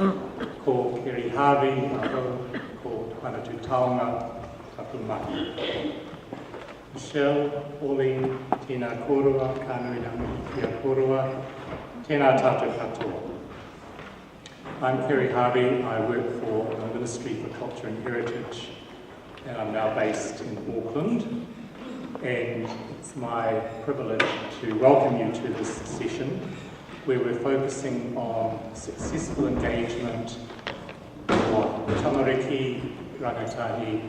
Ko Keri Harvey, ko Manukau Taonga, tapu mahi. Michelle, Pauline, tēnā kōrua, kānui ngā mihi kia kōrua, tēnā tātou katoa. I'm Kerry Harvey. I work for the Ministry for Culture and Heritage, and I'm now based in Auckland. And it's my privilege to welcome you to this session, where we're focusing on successful engagement of tamariki, rangatahi,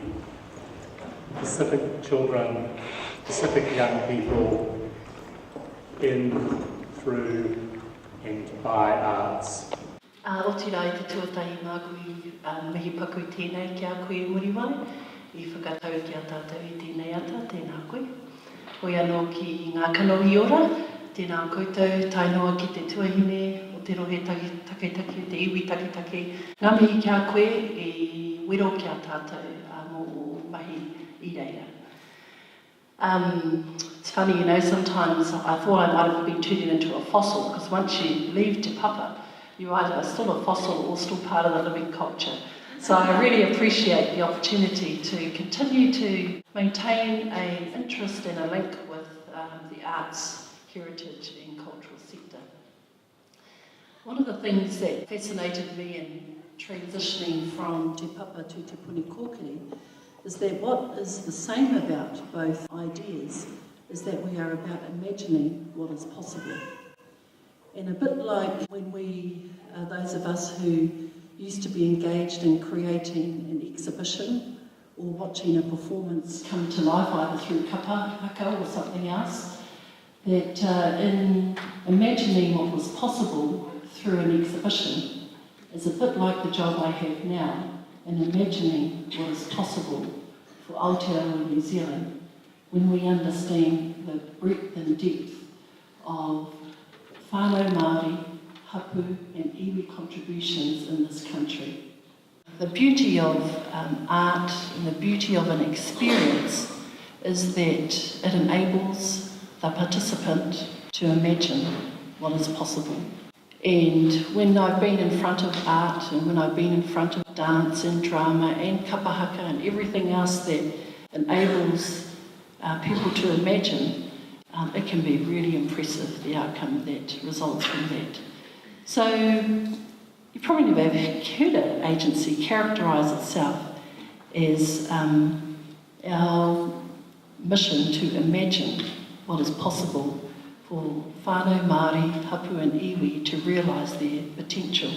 Pacific children, Pacific young people in, through and by arts. O tira i te tuatahi mā kui mihi paku tēnei ki a koe muriwai, I whakatau ki a tātou I tēnei ata, tēnā koe. Hoi anō ki ngā kanohi ora, tēnā koutou, tainoa ki te tuahine, o te rohe taketake, te iwi taketake. Ngā mihi ki a koe, I wero ki a tātou mō mahi I reira. It's funny, you know, sometimes I thought I might have been turning into a fossil, because once you leave Te Papa, you're either still a fossil or still part of the living culture. So I really appreciate the opportunity to continue to maintain an interest and a link with the arts, heritage and cultural sector. One of the things that fascinated me in transitioning from Te Papa to Te Puni Kōkiri is that what is the same about both ideas is that we are about imagining what is possible. And a bit like when we, those of us who used to be engaged in creating an exhibition or watching a performance come to life either through kapa, haka or something else, that in imagining what was possible through an exhibition is a bit like the job I have now in imagining what is possible for Aotearoa New Zealand when we understand the breadth and depth of whānau Māori, hapu and iwi contributions in this country. The beauty of art and the beauty of an experience is that it enables the participant to imagine what is possible. And when I've been in front of art and when I've been in front of dance and drama and kapahaka and everything else that enables people to imagine, it can be really impressive, the outcome that results from that. So, you probably never heard an agency characterise itself as our mission to imagine what is possible for whānau Māori, hapu and iwi to realise their potential.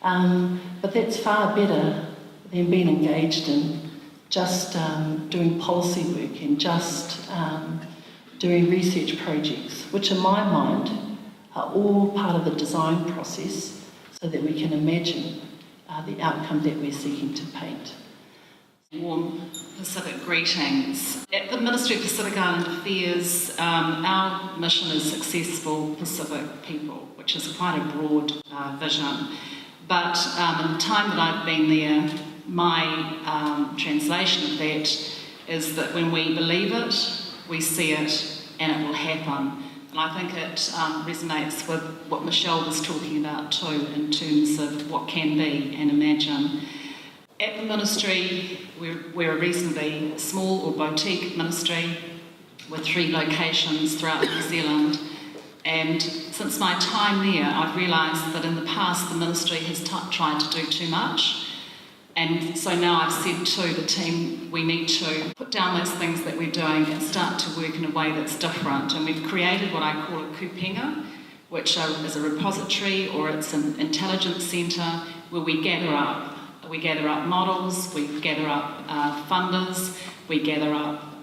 But that's far better than being engaged in just doing policy work and just doing research projects, which in my mind are all part of the design process so that we can imagine the outcome that we're seeking to paint. Warm Pacific greetings. At the Ministry of Pacific Island Affairs, our mission is Successful Pacific People, which is quite a broad vision. But in the time that I've been there, my translation of that is that when we believe it, we see it and it will happen. And I think it resonates with what Michelle was talking about too, in terms of what can be and imagine. At the ministry, we're a reasonably small or boutique ministry with 3 locations throughout New Zealand. And since my time there, I've realised that in the past the ministry has tried to do too much. And so now I've said to the team, we need to put down those things that we're doing and start to work in a way that's different. And we've created what I call a kupenga, which is a repository or it's an intelligence centre where we gather up models, we gather up funders, we gather up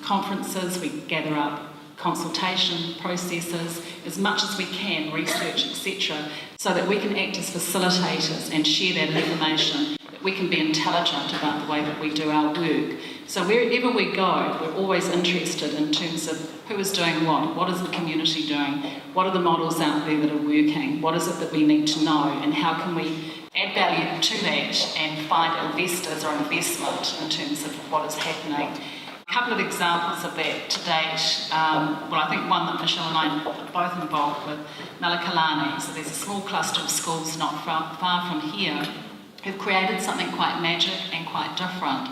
conferences, we gather up consultation processes, as much as we can, research, etc., so that we can act as facilitators and share that information, that we can be intelligent about the way that we do our work. So wherever we go, we're always interested in terms of who is doing what is the community doing, what are the models out there that are working, what is it that we need to know, and how can we add value to that and find investors or investment in terms of what is happening. A couple of examples of that to date. I think one that Michelle and I are both involved with, Manukau. So there's a small cluster of schools not far from here who've created something quite magic and quite different,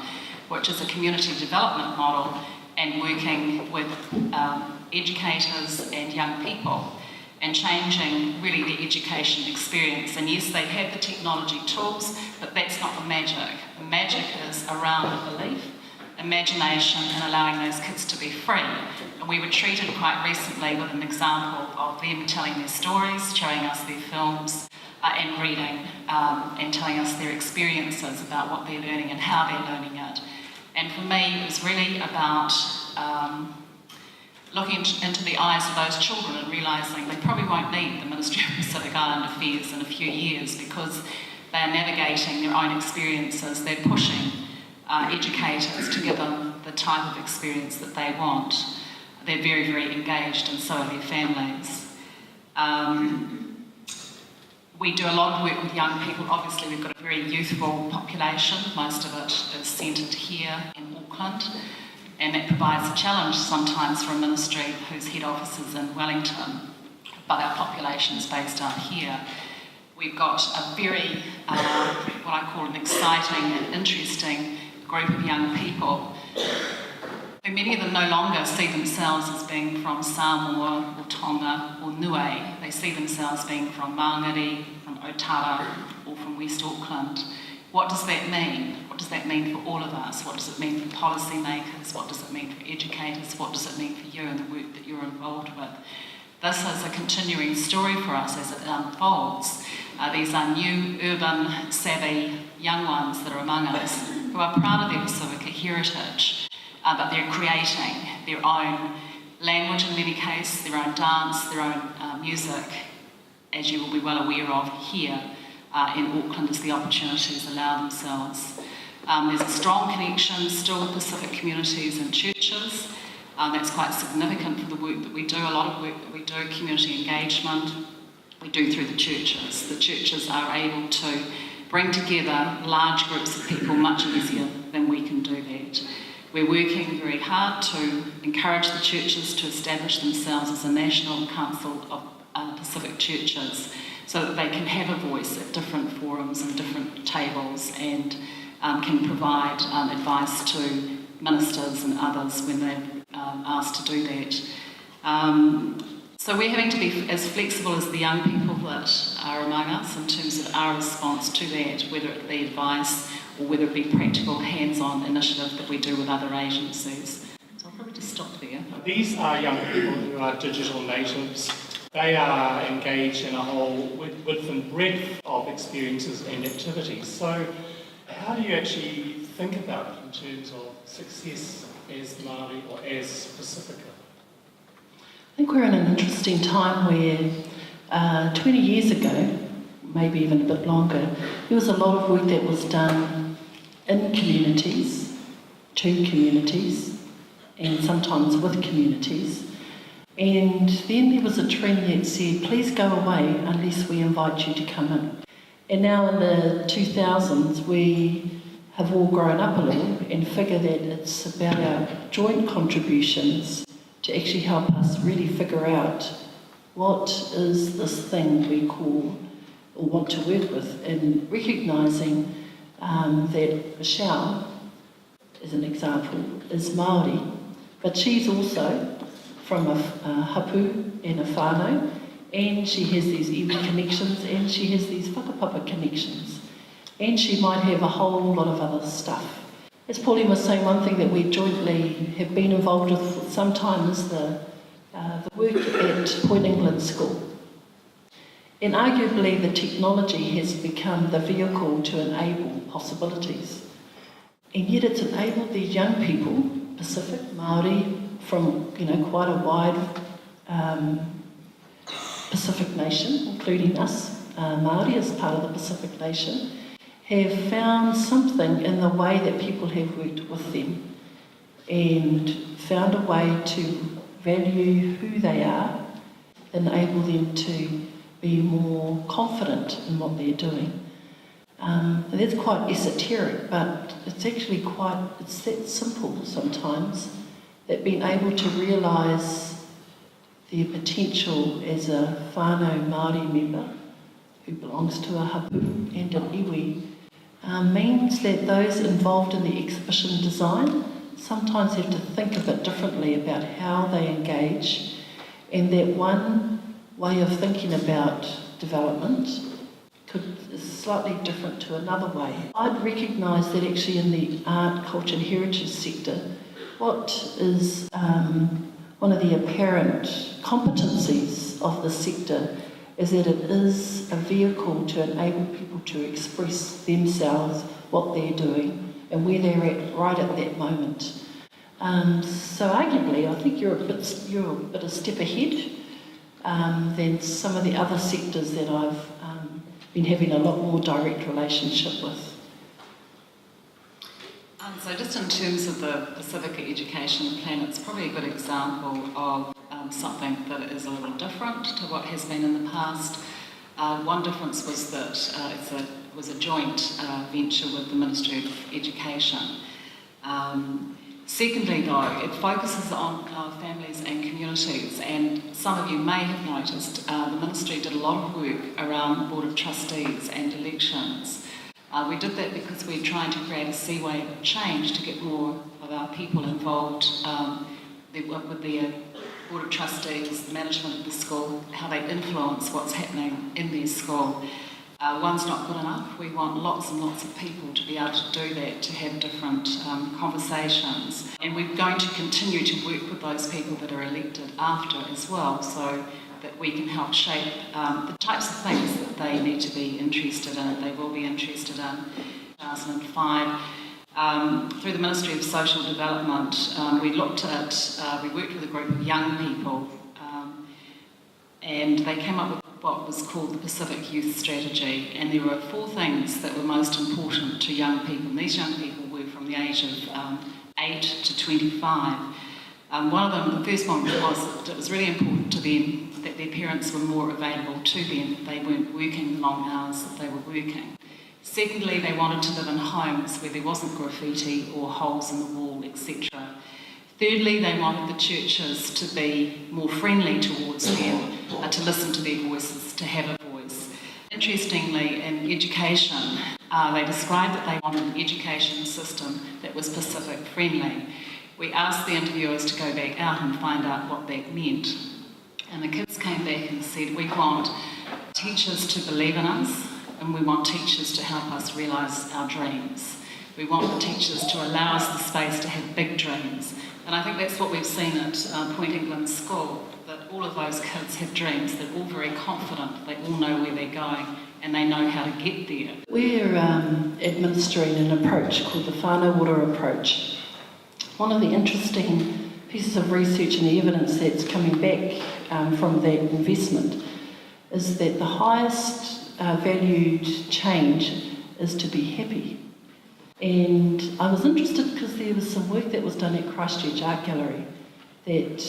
which is a community development model and working with educators and young people and changing really the education experience. And yes, they have the technology tools, but that's not the magic. The magic is around belief, imagination, and allowing those kids to be free. And we were treated quite recently with an example of them telling their stories, showing us their films, and reading, and telling us their experiences about what they're learning and how they're learning it. And for me, it was really about looking into the eyes of those children and realising they probably won't need the Ministry of Pacific Island Affairs in a few years because they are navigating their own experiences. They're pushing educators to give them the type of experience that they want. They're very, very engaged, and so are their families. We do a lot of work with young people. Obviously, we've got a very youthful population. Most of it is centred here in Auckland. And that provides a challenge sometimes for a ministry whose head office is in Wellington, but our population is based out here. We've got a very, what I call an exciting and interesting group of young people. And many of them no longer see themselves as being from Samoa or Tonga or Niue. They see themselves being from Maungari, from Otara, or from West Auckland. What does that mean? What does that mean for all of us? What does it mean for policymakers? What does it mean for educators? What does it mean for you and the work that you're involved with? This is a continuing story for us as it unfolds. These are new, urban, savvy young ones that are among us who are proud of their Pacifica heritage, but they're creating their own language in many cases, their own dance, their own music, as you will be well aware of here. In Auckland as the opportunities allow themselves. There's a strong connection still with Pacific communities and churches. That's quite significant for the work that we do. A lot of work that we do, community engagement, we do through the churches. The churches are able to bring together large groups of people much easier than we can do that. We're working very hard to encourage the churches to establish themselves as a national council of Pacific churches, so that they can have a voice at different forums and different tables and can provide advice to ministers and others when they're asked to do that. So we're having to be as flexible as the young people that are among us in terms of our response to that, whether it be advice or whether it be practical hands-on initiative that we do with other agencies. So I'll probably just stop there. These are young people who are digital natives. They are engaged in a whole width and breadth of experiences and activities. So how do you actually think about it in terms of success as Māori or as Pacifica? I think we're in an interesting time where 20 years ago, maybe even a bit longer, there was a lot of work that was done in communities, to communities, and sometimes with communities. And then there was a trend that said, please go away unless we invite you to come in. And now in the 2000s, we have all grown up a little and figure that it's about our joint contributions to actually help us really figure out what is this thing we call or want to work with, and recognising that Michelle, as an example, is Māori, but she's also from a hapu and a whānau, and she has these iwi connections, and she has these whakapapa connections, and she might have a whole lot of other stuff. As Pauline was saying, one thing that we jointly have been involved with for some time is the work at Point England School. And arguably the technology has become the vehicle to enable possibilities. And yet it's enabled these young people, Pacific, Māori, from quite a wide Pacific nation, including us, Māori as part of the Pacific nation, have found something in the way that people have worked with them and found a way to value who they are, enable them to be more confident in what they're doing. That's quite esoteric, but it's actually it's that simple sometimes. that being able to realise their potential as a whānau Māori member who belongs to a hapu and an iwi means that those involved in the exhibition design sometimes have to think a bit differently about how they engage, and that one way of thinking about development is slightly different to another way. I'd recognise that actually in the art, culture and heritage sector, what is one of the apparent competencies of the sector is that it is a vehicle to enable people to express themselves, what they're doing, and where they're at right at that moment. So arguably, I think you're a bit a step ahead than some of the other sectors that I've been having a lot more direct relationship with. So just in terms of the Pacifica Education Plan, it's probably a good example of something that is a little different to what has been in the past. One difference was that it was a joint venture with the Ministry of Education. Secondly, though, it focuses on families and communities, and some of you may have noticed the Ministry did a lot of work around Board of Trustees and elections. We did that because we're trying to create a seaway of change to get more of our people involved with the Board of Trustees, the management of the school, how they influence what's happening in their school. One's not good enough. We want lots and lots of people to be able to do that, to have different conversations. And we're going to continue to work with those people that are elected after as well, so that we can help shape the types of things that they need to be interested in, they will be interested in. 2005, through the Ministry of Social Development, we worked with a group of young people, and they came up with what was called the Pacific Youth Strategy, and there were 4 things that were most important to young people. And these young people were from the age of 8 to 25. One of them, the first one, was that it was really important to them that their parents were more available to them, that they weren't working the long hours that they were working. Secondly, they wanted to live in homes where there wasn't graffiti or holes in the wall, etc. Thirdly, they wanted the churches to be more friendly towards them, to listen to their voices, to have a voice. Interestingly, in education, they described that they wanted an education system that was Pacific friendly. We asked the interviewers to go back out and find out what that meant. And the kids came back and said, we want teachers to believe in us, and we want teachers to help us realise our dreams. We want the teachers to allow us the space to have big dreams. And I think that's what we've seen at Point England School, that all of those kids have dreams. They're all very confident, they all know where they're going, and they know how to get there. We're administering an approach called the whānau water approach. One of the interesting pieces of research and the evidence that's coming back from that investment is that the highest valued change is to be happy. And I was interested because there was some work that was done at Christchurch Art Gallery that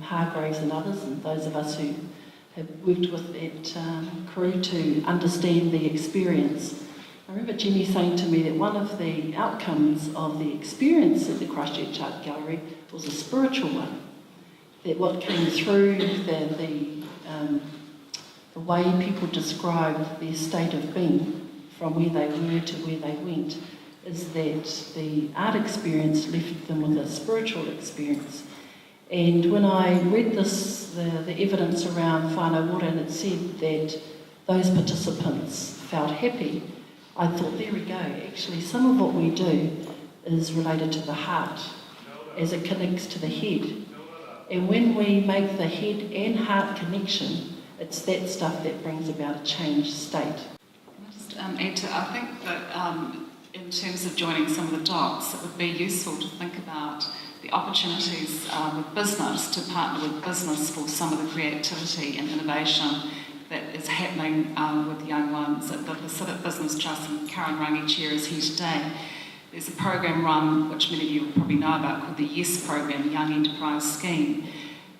Hargraves and others, and those of us who have worked with that crew to understand the experience. I remember Jenny saying to me that one of the outcomes of the experience at the Christchurch Art Gallery was a spiritual one. That what came through the way people described their state of being from where they were to where they went is that the art experience left them with a spiritual experience. And when I read the evidence around whānau water, and it said that those participants felt happy, I thought, there we go. Actually, some of what we do is related to the heart as it connects to the head. And when we make the head and heart connection, it's that stuff that brings about a changed state. Just add to, I think that in terms of joining some of the dots, it would be useful to think about the opportunities with business, to partner with business for some of the creativity and innovation that is happening with young ones. At the Pacific Business Trust, and Karen Rangi Chair is here today, there's a program run, which many of you will probably know about, called the YES program, Young Enterprise Scheme.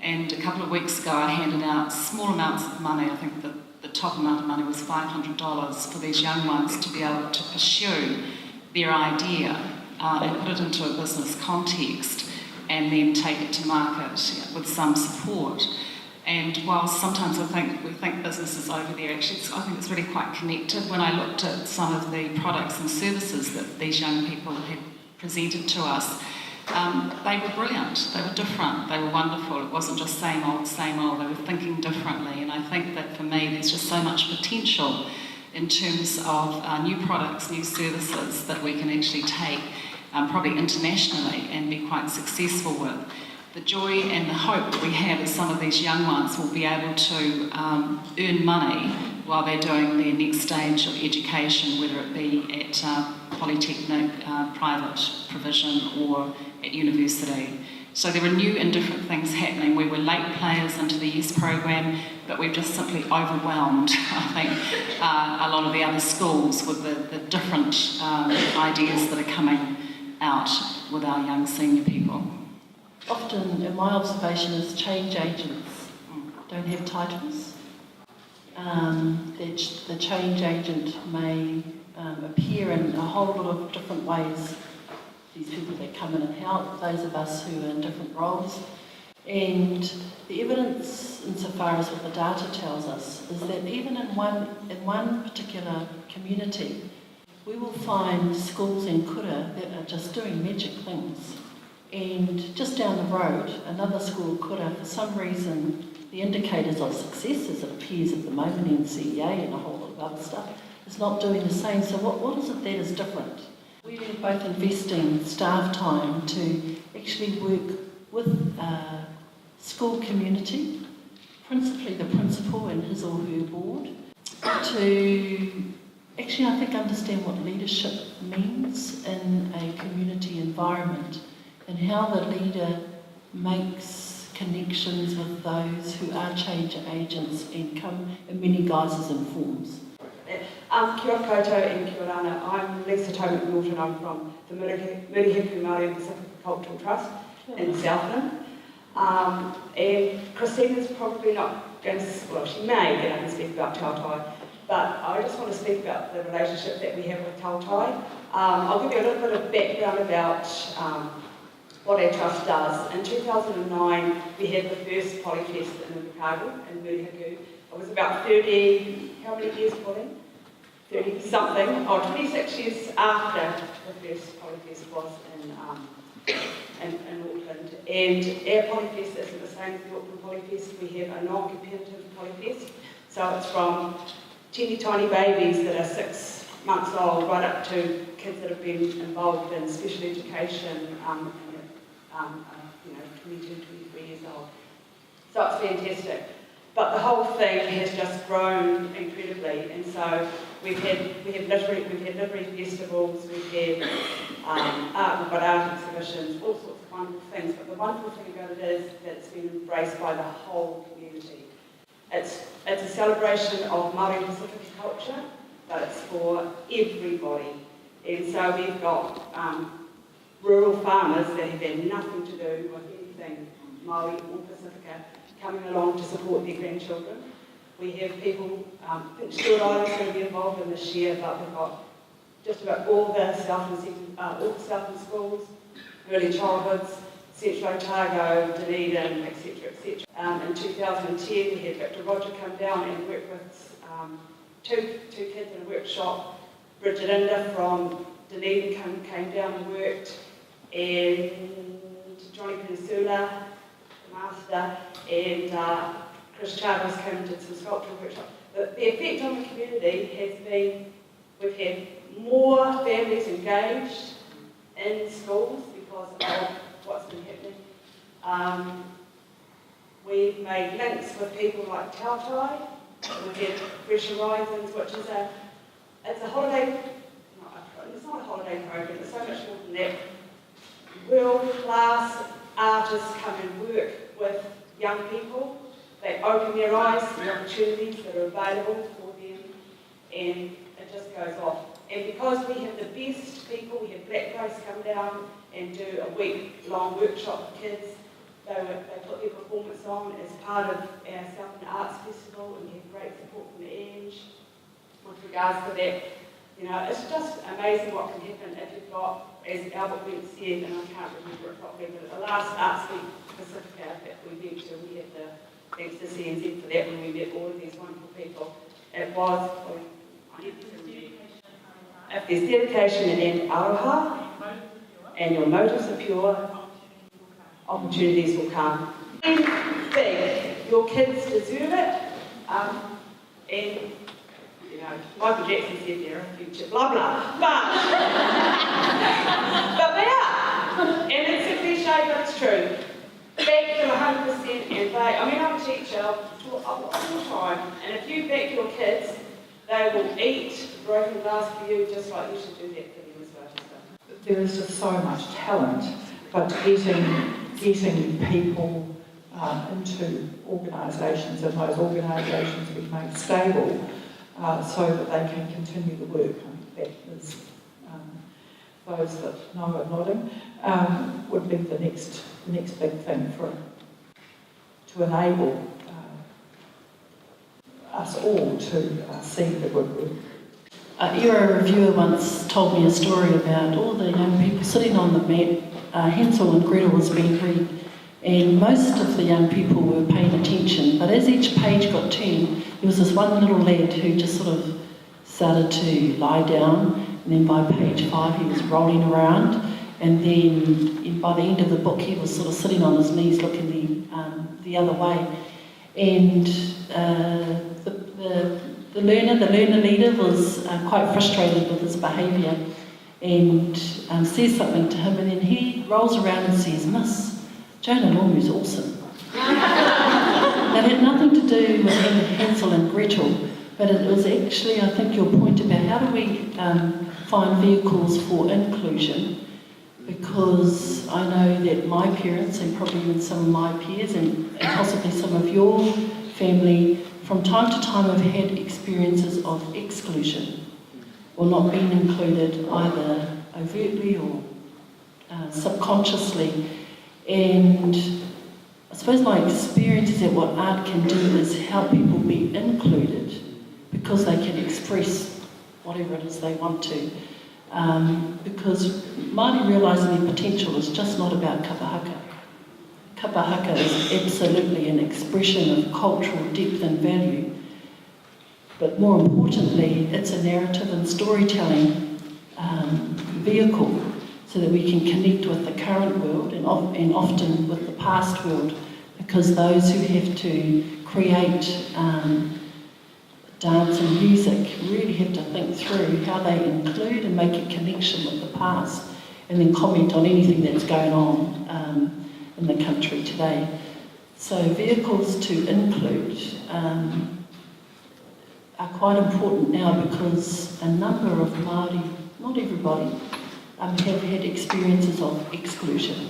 And a couple of weeks ago I handed out small amounts of money. I think the top amount of money was $500 for these young ones to be able to pursue their idea and put it into a business context. and then take it to market with some support. And while sometimes we think business is over there, actually I think it's really quite connected. When I looked at some of the products and services that these young people had presented to us, they were brilliant, they were different, they were wonderful. It wasn't just same old, they were thinking differently. And I think that for me there's just so much potential in terms of new products, new services that we can actually take probably internationally and be quite successful with. The joy and the hope that we have is some of these young ones will be able to earn money while they're doing their next stage of education, whether it be at polytechnic, private provision, or at university. So there are new and different things happening. We were late players into the YES program, but we've just simply overwhelmed, I think, a lot of the other schools with the different ideas that are coming out with our young senior people. Often, in my observation, is change agents don't have titles. The change agent may appear in a whole lot of different ways. These people that come in and help, those of us who are in different roles. And the evidence, insofar as what the data tells us, is that even in one particular community, we will find schools in kura that are just doing magic things. And just down the road, another school kura, for some reason, the indicators of success, as it appears at the moment, NCEA and a whole lot of other stuff, is not doing the same. So what is it that is different? We are both investing staff time to actually work with school community, principally the principal and his or her board, to actually, I think, understand what leadership means in a community environment and how the leader makes connections with those who are change agents and come in many guises and forms. Kia ora koutou and kia ora ana. I'm Lisa Toman Norton. I'm from the Murihiku Māori and Pacific Cultural Trust in Southland. And Christina's probably not going to, well, she may get up and speak about tautai, but I just want to speak about the relationship that we have with tautai. I'll give you a little bit of background about what our trust does. In 2009, we had the first Polyfest in Manukau in Murihiku. It was about 30, how many years, Pauline? 30 something, or 26 years after the first Polyfest was in Auckland. And our Polyfest isn't the same as the Auckland Polyfest. We have a non-competitive Polyfest. So it's from teeny tiny babies that are 6 months old right up to kids that have been involved in special education, 22, 23 years old. So it's fantastic. But the whole thing has just grown incredibly, and so we have literary festivals, we've got art exhibitions, all sorts of wonderful things. But the wonderful thing about it is that it's been embraced by the whole community. It's a celebration of Māori and Pacific culture, but it's for everybody. And so we've got rural farmers that have had nothing to do with anything Māori or Pacifica coming along to support their grandchildren. We have people, I think Stuart Island's going to be involved in this year, but we've got just about all the Southland schools, early childhoods, Central Otago, Dunedin, etc., etc. In 2010, we had Victor Roger come down and work with two kids in a workshop. Bridget Inda from Dunedin came down and worked, and Johnny Peninsula, the master, and Chris Chavez came and did some sculptural workshop. But the effect on the community has been, we've had more families engaged in schools because of what's been happening. We've made links with people like Tautai. We've had Fresh Horizons, which is it's a holiday, it's not a holiday program, it's so much more than that. World-class artists come and work with young people. They open their eyes to the opportunities that are available for them, and it just goes off. And because we have the best people, we have Black Grace come down and do a week-long workshop for kids. They put their performance on as part of our Southland Arts Festival, and we have great support from the Eng with regards to that. You know, it's just amazing what can happen if you've got, as Albert Went said, and I can't remember it properly, but at the last Arts Week Pacifica that we went to, we had thanks to CNZ for that, when we met all of these wonderful people. It was, if there's dedication and aroha, and your motives are pure, opportunities will come. Big, your kids deserve it, and you know, Michael Jackson said they're a future, blah blah, but they are, and it's a cliche, but it's true. Back to 100%, and I'm a teacher all the time, and if you back your kids, they will eat broken glass for you, just like you should do that for them as well. So. There is just so much talent, but getting people into organisations, and those organisations be made stable so that they can continue the work. That is, those that know are nodding, would be the next big thing to enable us all to see the good work. Era reviewer once told me a story about all the young people sitting on the mat. Hansel and Gretel was being read, and most of the young people were paying attention, but as each page got turned, there was this one little lad who just sort of started to lie down, and then by page 5 he was rolling around, and then by the end of the book he was sort of sitting on his knees looking the other way. And the learner leader was quite frustrated with his behaviour, and says something to him, and then he rolls around and says, "Miss, Jonah Longmu's awesome." That had nothing to do with Hansel and Gretel, but it was actually, I think, your point about how do we find vehicles for inclusion, because I know that my parents, and probably even some of my peers, and possibly some of your family, from time to time have had experiences of exclusion, or not being included either overtly or subconsciously. And I suppose my experience is that what art can do is help people be included because they can express whatever it is they want to. Because Māori realising their potential is just not about kapahaka. Kapahaka is absolutely an expression of cultural depth and value, but more importantly, it's a narrative and storytelling vehicle so that we can connect with the current world and often with the past world, because those who have to create dance and music really have to think through how they include and make a connection with the past, and then comment on anything that's going on in the country today. So vehicles to include are quite important now, because a number of Māori, not everybody, have had experiences of exclusion,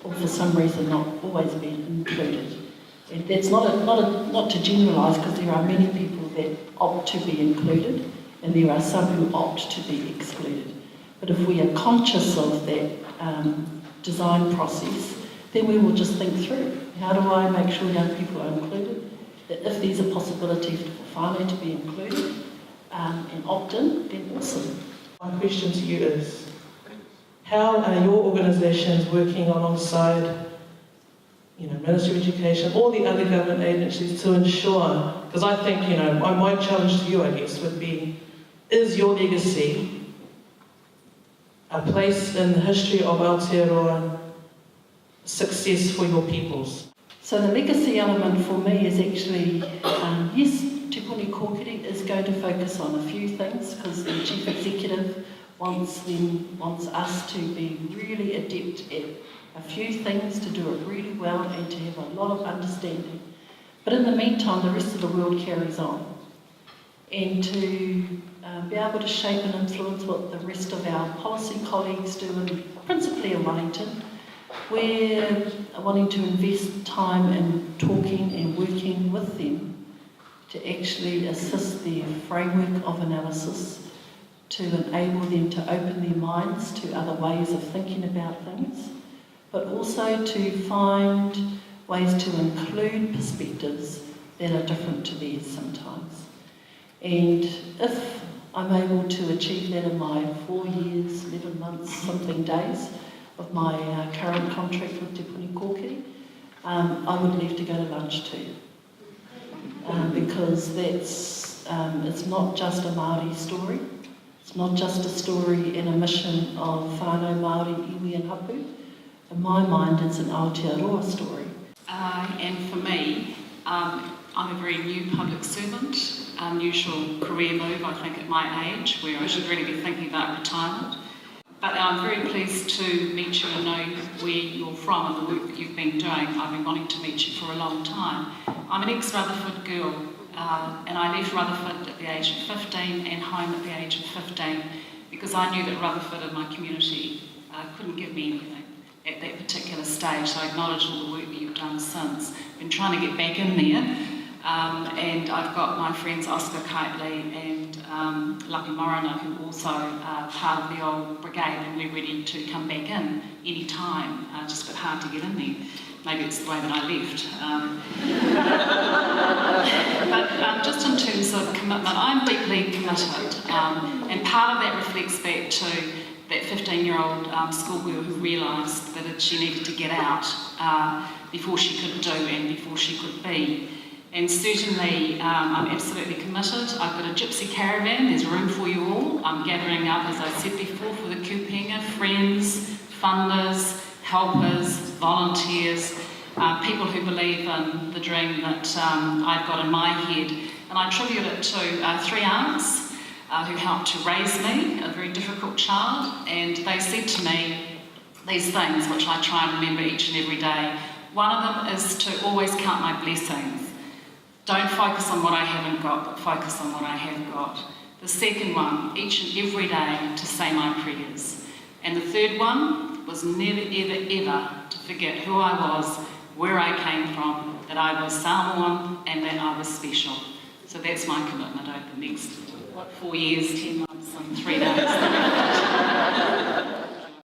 or for some reason not always been included. And that's not to generalise, because there are many people that opt to be included, and there are some who opt to be excluded. But if we are conscious of that design process, then we will just think through, how do I make sure young people are included? That if there's a possibility for whānau to be included and opt in, then awesome. My question to you is, how are your organisations working alongside, Ministry of Education, all the other government agencies to ensure, because I think, my challenge to you, I guess, would be, is your legacy a place in the history of Aotearoa success for your peoples? So the legacy element for me is actually, yes, Te Puni Kōkiri is going to focus on a few things, because the Chief Executive wants us to be really adept at a few things, to do it really well and to have a lot of understanding. But in the meantime, the rest of the world carries on. And to be able to shape and influence what the rest of our policy colleagues do, and principally in Wellington, we're wanting to invest time in talking and working with them to actually assist their framework of analysis, to enable them to open their minds to other ways of thinking about things, but also to find ways to include perspectives that are different to theirs sometimes. And if I'm able to achieve that in my 4 years, 11 months, something days of my current contract with Te Puni Kōkiri, I would leave to go to lunch too. Because it's not just a Māori story. It's not just a story and a mission of whānau Māori, iwi and hapu. In my mind, it's an Aotearoa story. And for me, I'm a very new public servant, unusual career move, I think, at my age, where I should really be thinking about retirement. But I'm very pleased to meet you and know where you're from and the work that you've been doing. I've been wanting to meet you for a long time. I'm an ex-Rutherford girl, and I left Rutherford at the age of 15 and home at the age of 15 because I knew that Rutherford and my community couldn't give me anything at that particular stage, so I acknowledge all the work that you've done since. I've been trying to get back in there, and I've got my friends Oscar Kitely and Lucky Morana, who also are part of the old brigade, and we're ready to come back in any time, just a bit hard to get in there. Maybe it's the way that I left. But just in terms of commitment, I'm deeply committed, and part of that reflects back to that 15-year-old schoolgirl who realised that she needed to get out before she could do and before she could be. And certainly I'm absolutely committed. I've got a gypsy caravan, there's room for you all. I'm gathering up, as I said before, for the kupenga, friends, funders, helpers, volunteers, people who believe in the dream that I've got in my head. And I attribute it to 3 aunts who helped to raise me, a very difficult child, and they said to me these things which I try and remember each and every day. One of them is to always count my blessings. Don't focus on what I haven't got, but focus on what I have got. The second one, each and every day to say my prayers. And the third one was never, ever, ever to forget who I was, where I came from, that I was Samoan and that I was special. So that's my commitment over the next 4 years, 10 months and 3 days.